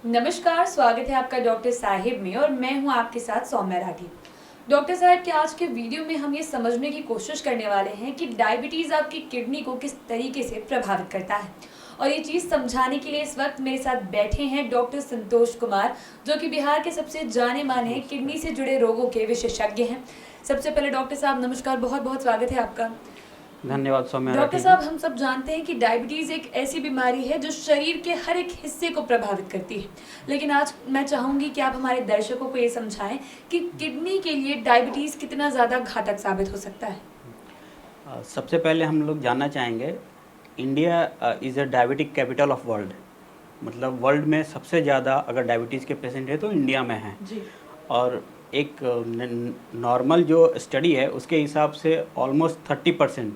नमस्कार, स्वागत है आपका डॉक्टर साहिब में और मैं हूं आपके साथ सौम्या राठी। डॉक्टर साहब के आज के वीडियो में हम ये समझने की कोशिश करने वाले हैं कि डायबिटीज़ आपकी किडनी को किस तरीके से प्रभावित करता है। और ये चीज़ समझाने के लिए इस वक्त मेरे साथ बैठे हैं डॉक्टर संतोष कुमार, जो कि बिहार के सबसे जाने माने किडनी से जुड़े रोगों के विशेषज्ञ हैं। सबसे पहले डॉक्टर साहब नमस्कार, बहुत बहुत स्वागत है आपका। धन्यवाद सौम्या डॉक्टर राठी जी। साहब, हम सब जानते हैं कि डायबिटीज़ एक ऐसी बीमारी है जो शरीर के हर एक हिस्से को प्रभावित करती है, लेकिन आज मैं चाहूँगी कि आप हमारे दर्शकों को ये समझाएं कि किडनी के लिए डायबिटीज़ कितना ज़्यादा घातक साबित हो सकता है। सबसे पहले हम लोग जानना चाहेंगे, India is a diabetic capital of world. मतलब वर्ल्ड में सबसे ज़्यादा अगर डायबिटीज़ के पेशेंट है तो इंडिया में है। जी। और एक नॉर्मल जो स्टडी है उसके हिसाब से ऑलमोस्ट 30%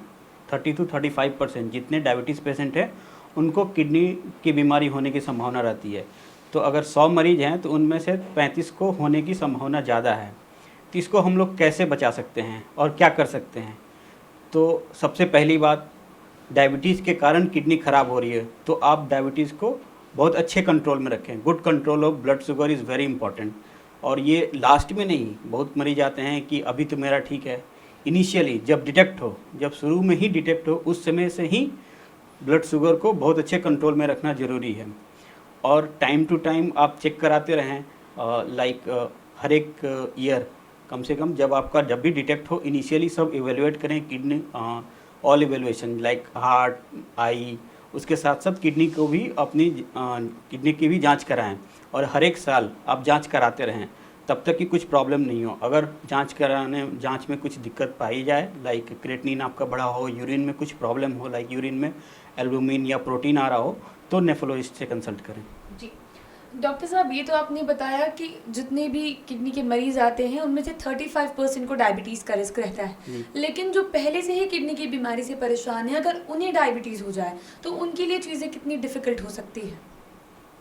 30 to 35% जितने डायबिटीज़ पेशेंट हैं उनको किडनी की बीमारी होने की संभावना रहती है। तो अगर 100 मरीज हैं तो उनमें से 35 को होने की संभावना ज़्यादा है। तो इसको हम लोग कैसे बचा सकते हैं और क्या कर सकते हैं? तो सबसे पहली बात, डायबिटीज़ के कारण किडनी ख़राब हो रही है तो आप डायबिटीज़ को बहुत अच्छे कंट्रोल में रखें। Good control of blood sugar is very important. और ये लास्ट में नहीं, बहुत मरीज आते हैं कि अभी तो मेरा ठीक है। इनिशियली जब डिटेक्ट हो, जब शुरू में ही डिटेक्ट हो, उस समय से ही ब्लड शुगर को बहुत अच्छे कंट्रोल में रखना ज़रूरी है। और टाइम टू टाइम आप चेक कराते रहें, हर एक ईयर कम से कम जब भी डिटेक्ट हो, इनिशियली सब इवेलुएट करें kidney, all evaluation like heart, eye, उसके साथ साथ किडनी को भी अपनी किडनी की भी जांच कराएं। और हर एक साल आप जांच कराते रहें तब तक कि कुछ प्रॉब्लम नहीं हो। अगर जांच में कुछ दिक्कत पाई जाए, लाइक क्रेटिनिन आपका बढ़ा हो, यूरिन में कुछ प्रॉब्लम हो, लाइक यूरिन में एल्बुमिन या प्रोटीन आ रहा हो, तो नेफ्रोलॉजिस्ट से कंसल्ट करें। जी डॉक्टर साहब, ये तो आपने बताया कि जितने भी किडनी के मरीज आते हैं उनमें से 35% को डायबिटीज़ का रिस्क रहता है, लेकिन जो पहले से ही किडनी की बीमारी से परेशान है, अगर उन्हें डायबिटीज़ हो जाए तो उनके लिए चीज़ें कितनी डिफ़िकल्ट हो सकती है?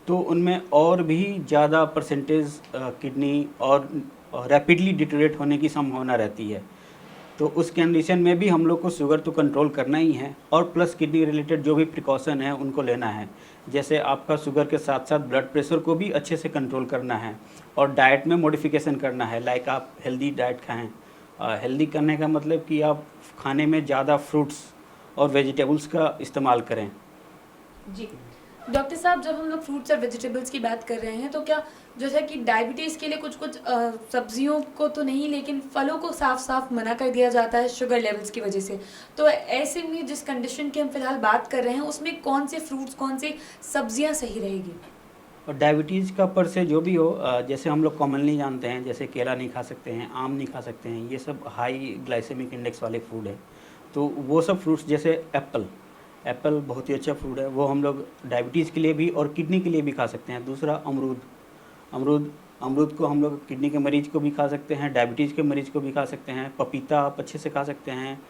तो उनमें और भी ज़्यादा परसेंटेज किडनी और रैपिडली डिटेरियोरेट होने की संभावना रहती है। तो उस कंडीशन में भी हम लोग को शुगर तो कंट्रोल करना ही है और प्लस किडनी रिलेटेड जो भी प्रिकॉशन है उनको लेना है। जैसे आपका शुगर के साथ साथ ब्लड प्रेशर को भी अच्छे से कंट्रोल करना है और डाइट में मॉडिफिकेशन करना है, लाइक आप हेल्दी डाइट खाएँ। हेल्दी करने का मतलब कि आप खाने में ज़्यादा फ्रूट्स और वेजिटेबल्स का इस्तेमाल करें। जी डॉक्टर साहब, जब हम लोग फ्रूट्स और वेजिटेबल्स की बात कर रहे हैं तो क्या जैसा कि डायबिटीज़ के लिए कुछ कुछ सब्जियों को तो नहीं, लेकिन फलों को साफ साफ मना कर दिया जाता है शुगर लेवल्स की वजह से, तो ऐसे में जिस कंडीशन की हम फिलहाल बात कर रहे हैं उसमें कौन से फ्रूट्स, कौन सी सब्जियां सही रहेगी? और डायबिटीज़ का पर से जो भी हो, जैसे हम लोग कॉमनली जानते हैं, जैसे केला नहीं खा सकते हैं, आम नहीं खा सकते हैं, ये सब हाई ग्लाइसेमिक इंडेक्स वाले फूड है। तो वो सब फ्रूट्स, जैसे एप्पल बहुत ही अच्छा फ्रूट है, वो हम लोग डायबिटीज़ के लिए भी और किडनी के लिए भी खा सकते हैं। दूसरा अमरूद को हम लोग किडनी के मरीज को भी खा सकते हैं, डायबिटीज़ के मरीज को भी खा सकते हैं। पपीता आप अच्छे से खा सकते हैं।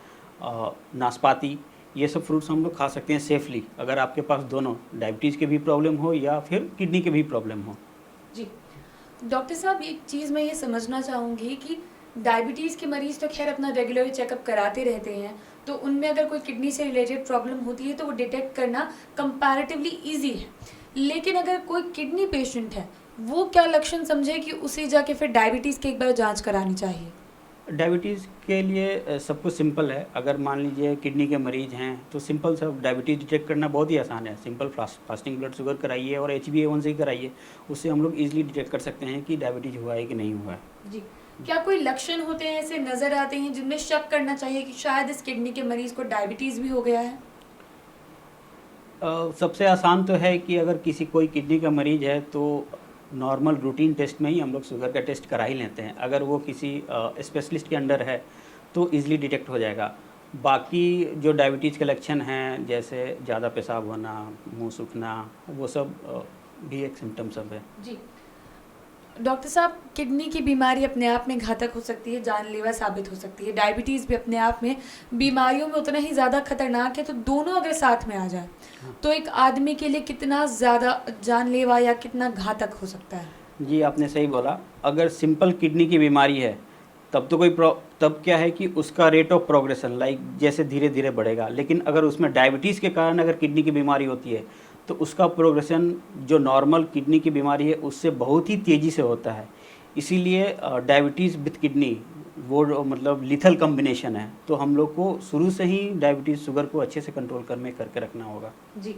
नाशपाती, ये सब फ्रूट्स हम लोग खा सकते हैं सेफली, अगर आपके पास दोनों डायबिटीज़ के भी प्रॉब्लम हो या फिर किडनी के भी प्रॉब्लम हो। जी डॉक्टर साहब, एक चीज़ मैं ये समझना चाहूँगी कि डायबिटीज़ के मरीज़ तो खैर अपना रेगुलर चेकअप कराते रहते हैं, तो उनमें अगर कोई किडनी से रिलेटेड प्रॉब्लम होती है तो वो डिटेक्ट करना कंपैरेटिवली इजी है, लेकिन अगर कोई किडनी पेशेंट है, वो क्या लक्षण समझे कि उसे जाके फिर डायबिटीज़ की एक बार जांच करानी चाहिए? डायबिटीज़ के लिए सब कुछ सिंपल है। अगर मान लीजिए किडनी के मरीज हैं तो सिंपल सब डायबिटीज़ डिटेक्ट करना बहुत ही आसान है। सिंपल फास्टिंग ब्लड शुगर कराइए और HbA1c कराइए, उससे हम लोग ईजिली डिटेक्ट कर सकते हैं कि डायबिटीज़ हुआ है कि नहीं हुआ है। जी क्या कोई लक्षण होते हैं, ऐसे नज़र आते हैं जिनमें शक करना चाहिए कि शायद इस किडनी के मरीज़ को डायबिटीज़ भी हो गया है? सबसे आसान तो है कि अगर कोई किडनी का मरीज है तो नॉर्मल रूटीन टेस्ट में ही हम लोग शुगर का टेस्ट करा ही लेते हैं। अगर वो किसी स्पेशलिस्ट के अंडर है तो इजीली डिटेक्ट हो जाएगा। बाकी जो डायबिटीज़ के लक्षण हैं, जैसे ज़्यादा पेशाब होना, मुंह सूखना, वो सब भी एक सिम्टम सब है। जी डॉक्टर साहब, किडनी की बीमारी अपने आप में घातक हो सकती है, जानलेवा साबित हो सकती है। डायबिटीज़ भी अपने आप में बीमारियों में उतना ही ज़्यादा खतरनाक है, तो दोनों अगर साथ में आ जाए तो एक आदमी के लिए कितना ज़्यादा जानलेवा या कितना घातक हो सकता है? जी, आपने सही बोला। अगर सिंपल किडनी की बीमारी है तब तो तब क्या है कि उसका रेट ऑफ प्रोग्रेशन लाइक जैसे धीरे धीरे बढ़ेगा। लेकिन अगर उसमें डायबिटीज़ के कारण अगर किडनी की बीमारी होती है तो उसका प्रोग्रेशन जो नॉर्मल किडनी की बीमारी है उससे बहुत ही तेज़ी से होता है। इसीलिए डायबिटीज़ विथ किडनी वो मतलब लिथल कॉम्बिनेशन है, तो हम लोग को शुरू से ही डायबिटीज़ शुगर को अच्छे से कंट्रोल करके रखना होगा। जी,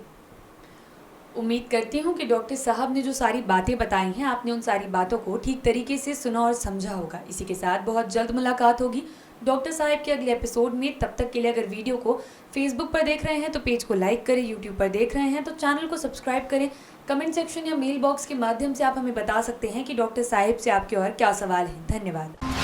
उम्मीद करती हूँ कि डॉक्टर साहब ने जो सारी बातें बताई हैं, आपने उन सारी बातों को ठीक तरीके से सुना और समझा होगा। इसी के साथ बहुत जल्द मुलाकात होगी डॉक्टर साहब के अगले एपिसोड में। तब तक के लिए अगर वीडियो को फेसबुक पर देख रहे हैं तो पेज को लाइक करें, यूट्यूब पर देख रहे हैं तो चैनल को सब्सक्राइब करें। कमेंट सेक्शन या मेल बॉक्स के माध्यम से आप हमें बता सकते हैं कि डॉक्टर साहब से आपके और क्या सवाल हैं। धन्यवाद।